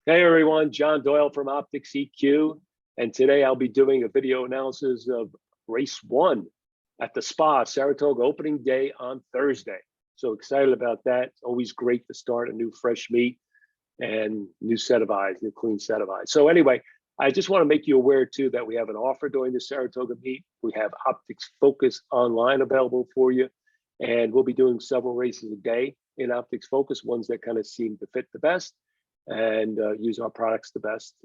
Hey everyone, John Doyle from OptixEQ, and today I'll be doing a video analysis of race 1 at the Spa Saratoga opening day on Thursday. So excited about that. It's always great to start a new fresh meet and new set of eyes, new clean set of eyes. So anyway, I just want to make you aware too that we have an offer during the Saratoga meet. We have Optix Focus Online available for you, and we'll be doing several races a day in Optix Focus, ones that kind of seem to fit the best and use our products the best.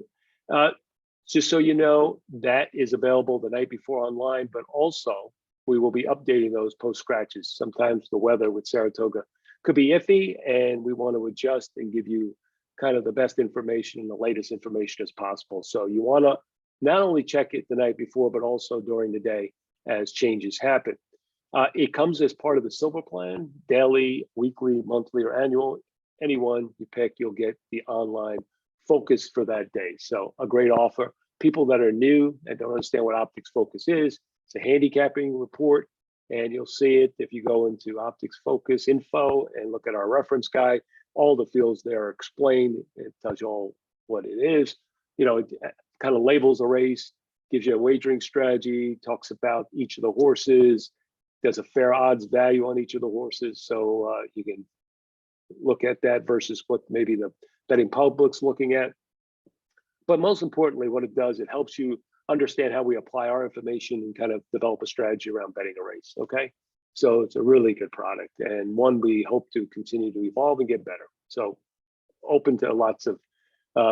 Just so you know, that is available the night before online, but also we will be updating those post scratches. Sometimes the weather with Saratoga could be iffy, and we want to adjust and give you kind of the best information and the latest information as possible. So you want to not only check it the night before, but also during the day as changes happen. It comes as part of the silver plan, daily, weekly, monthly, or annual. Anyone you pick, you'll get the online focus for that day. So a great offer. People that are new and don't understand what Optix Focus is, it's a handicapping report, and you'll see it if you go into Optix Focus info and look at our reference guide. All the fields there are explained. It tells you all what it is. You know, it kind of labels a race, gives you a wagering strategy, talks about each of the horses. There's a fair odds value on each of the horses, so you can look at that versus what maybe the betting public's looking at. But most importantly, what it does, it helps you understand how we apply our information and kind of develop a strategy around betting a race, okay? So it's a really good product, and one we hope to continue to evolve and get better. So open to lots of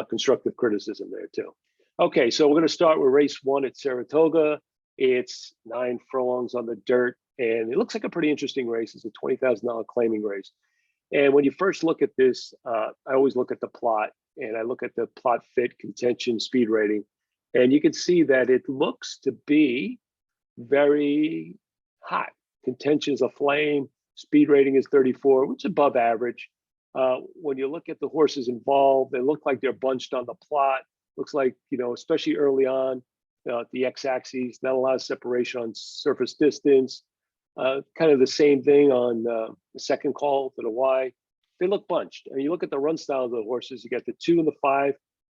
constructive criticism there too. Okay, so we're gonna start with race 1 at Saratoga. It's 9 furlongs on the dirt, and it looks like a pretty interesting race. It's a $20,000 claiming race. And when you first look at this, I always look at the plot, and I look at the plot fit, contention, speed rating, and you can see that it looks to be very hot. Contention is a flame, speed rating is 34, which is above average. When you look at the horses involved, they look like they're bunched on the plot. Looks like, you know, especially early on, the x-axis, not a lot of separation on surface distance. Kind of the same thing on the second call to the Y. They look bunched. And you look at the run style of the horses, you got the 2 and the 5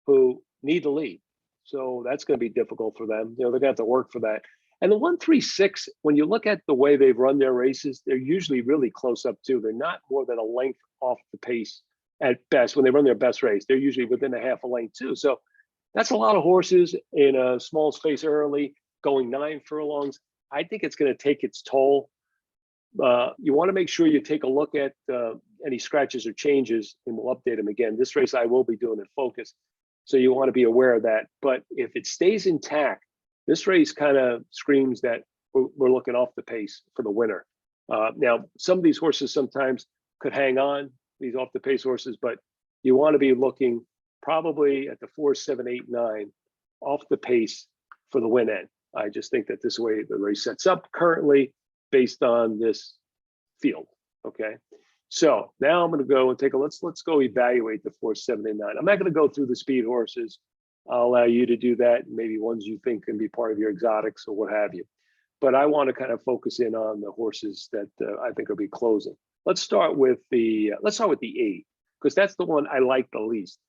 who need the lead. So that's going to be difficult for them. You know, they're going to have to work for that. And the 1, 3, 6, when you look at the way they've run their races, they're usually really close up too. They're not more than a length off the pace at best. When they run their best race, they're usually within a half a length too. So that's a lot of horses in a small space early, going 9 furlongs. I think it's going to take its toll. You want to make sure you take a look at any scratches or changes, and we'll update them again. This race I will be doing in focus, so you want to be aware of that. But if it stays intact, this race kind of screams that we're looking off the pace for the winner. Now, some of these horses sometimes could hang on, these off the pace horses, but you want to be looking probably at the 4, 7, 8, 9 off the pace for the win end. I just think that this way the race sets up currently based on this field. Okay, so now I'm going to go and take a let's go evaluate the 4, 7, and 9. I'm not going to go through the speed horses. I'll allow you to do that, maybe ones you think can be part of your exotics or what have you. But I want to kind of focus in on the horses that I think will be closing. Let's start with the 8, because that's the one I like the least.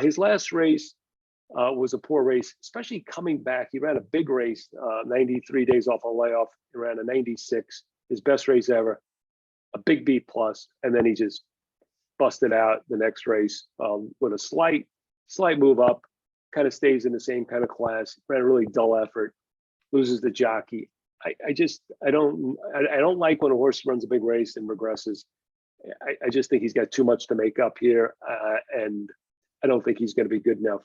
His last race was a poor race, especially coming back. He ran a big race, 93 days off a layoff. He ran a 96, his best race ever, a big B plus, and then he just busted out the next race with a slight move up, kind of stays in the same kind of class, ran a really dull effort, loses the jockey. I don't like when a horse runs a big race and regresses. I just think he's got too much to make up here, and I don't think he's going to be good enough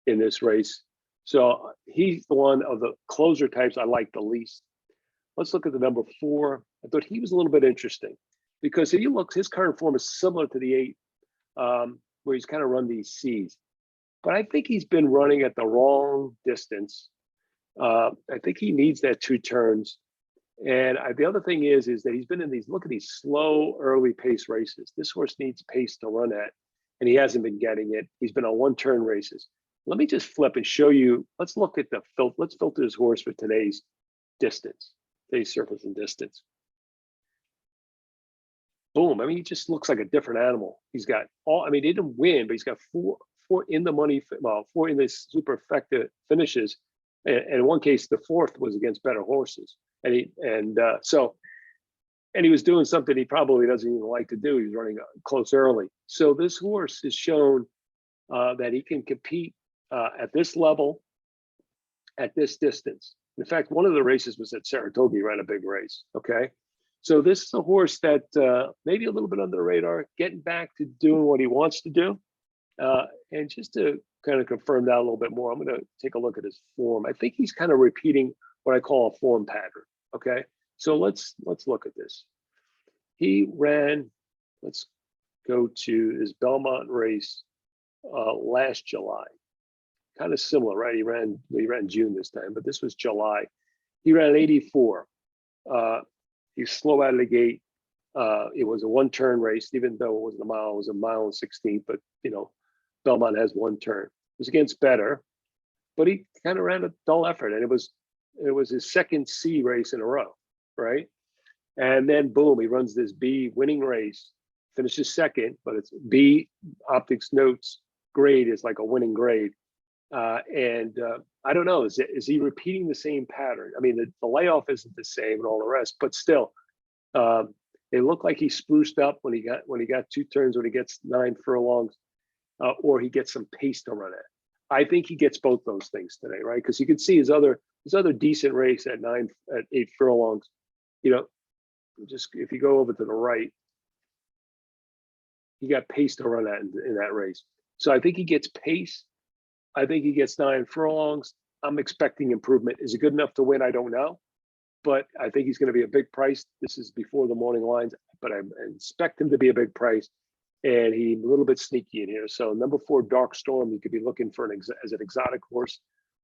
in this race. So he's the one of the closer types I like the least. Let's look at the number 4. I thought he was a little bit interesting because if you look, his current form is similar to the 8, where he's kind of run these C's. But I think he's been running at the wrong distance. I think he needs that 2 turns. And the other thing is that he's been in these, look at these slow early pace races. This horse needs pace to run at, and he hasn't been getting it. He's been on 1-turn races. Let me just flip and show you. Let's look at let's filter this horse for today's distance, today's surface and distance. Boom. I mean, he just looks like a different animal. He's got all, I mean, he didn't win, but he's got 4 in the money, well, 4 in this super effective finishes. And in one case, the 4th was against better horses. And he was doing something he probably doesn't even like to do. He was running close early. So this horse has shown that he can compete at this level, at this distance. In fact, one of the races was at Saratoga. He ran a big race. Okay. So this is a horse that maybe a little bit under the radar, getting back to doing what he wants to do. And just to kind of confirm that a little bit more, I'm going to take a look at his form. I think he's kind of repeating what I call a form pattern. Okay. So let's look at this. He ran, let's go to his Belmont race last July. Kind of similar, right? He ran June this time, but this was July. He ran 84. He's slow out of the gate. It was a 1-turn race, even though it wasn't a mile, it was a mile and 16, but you know, Belmont has 1 turn. It was against better, but he kind of ran a dull effort, and it was his second C race in a row, right? And then boom, he runs this B winning race, finishes second, but it's B Optics notes grade is like a winning grade. I don't know, is he repeating the same pattern? I mean, the layoff isn't the same and all the rest, but still, it looked like he spruced up when he got 2 turns, when he gets 9 furlongs, or he gets some pace to run at. I think he gets both those things today, right? Because you can see his other decent race at 8 furlongs. You know, just if you go over to the right, he got pace to run at in that race. So I think he gets pace. I think he gets 9 furlongs. I'm expecting improvement. Is it good enough to win? I don't know, but I think he's going to be a big price. This is before the morning lines, but I expect him to be a big price, and he's a little bit sneaky in here. So number 4, Dark Storm, you could be looking for as an exotic horse,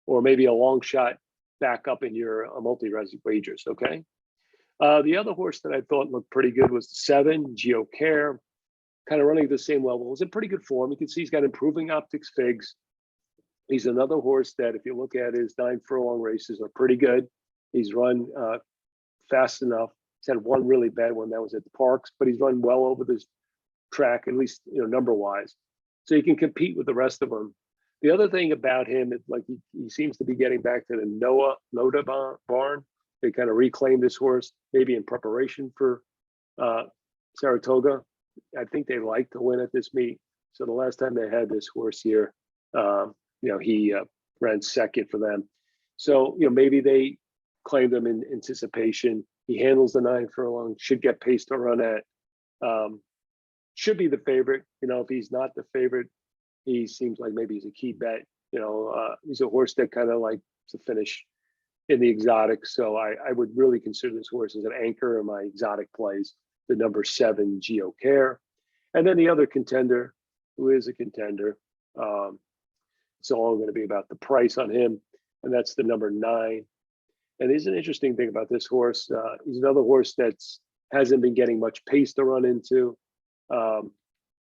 or maybe a long shot back up in your multi-res wagers. Okay. The other horse that I thought looked pretty good was the 7, Geo Care, kind of running at the same level. It was in pretty good form. You can see he's got improving optics figs. He's another horse that, if you look at his 9 furlong races, are pretty good. He's run fast enough. He's had one really bad one, that was at the Parks, but he's run well over this track, at least number wise. So he can compete with the rest of them. The other thing about him is, like, he seems to be getting back to the Noda barn. They kind of reclaimed this horse, maybe in preparation for Saratoga. I think they like to win at this meet. So the last time they had this horse here, he ran second for them. So, maybe they claimed him in anticipation. He handles the 9 furlong, should get pace to run at, should be the favorite. If he's not the favorite, he seems like maybe he's a key bet. He's a horse that kind of likes to finish in the exotic. So I would really consider this horse as an anchor in my exotic plays, the number 7, Geo Care. And then the other contender, who is a contender, it's all going to be about the price on him, and that's the number 9. And there's an interesting thing about this horse. He's another horse that hasn't been getting much pace to run into.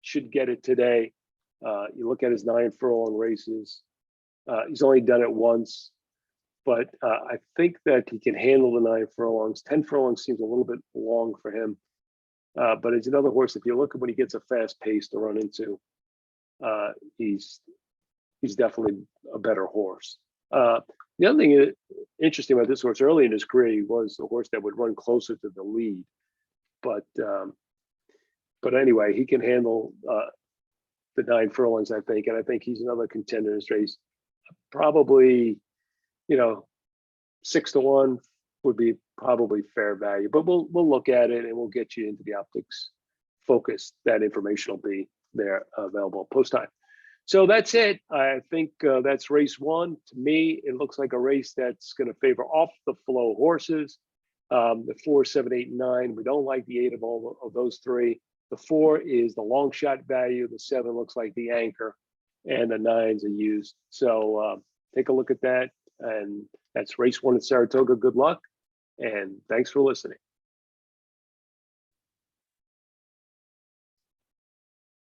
Should get it today. You look at his 9 furlong races. He's only done it once, but I think that he can handle the 9 furlongs. 10 furlongs seems a little bit long for him. But it's another horse, if you look at when he gets a fast pace to run into, he's definitely a better horse. The other thing interesting about this horse, early in his career, he was a horse that would run closer to the lead. But anyway, he can handle the 9 furlongs, I think, and I think he's another contender in this race. Probably, 6 to 1 would be probably fair value, but we'll look at it and we'll get you into the Optics Focus. That information will be there available post time. So that's it. I think that's race 1. To me, it looks like a race that's going to favor off the flow horses. The 4, 7, 8, and 9. We don't like the 8 of all of those 3. The 4 is the long shot value. The 7 looks like the anchor, and the 9's a used. So take a look at that. And that's race 1 at Saratoga. Good luck, and thanks for listening.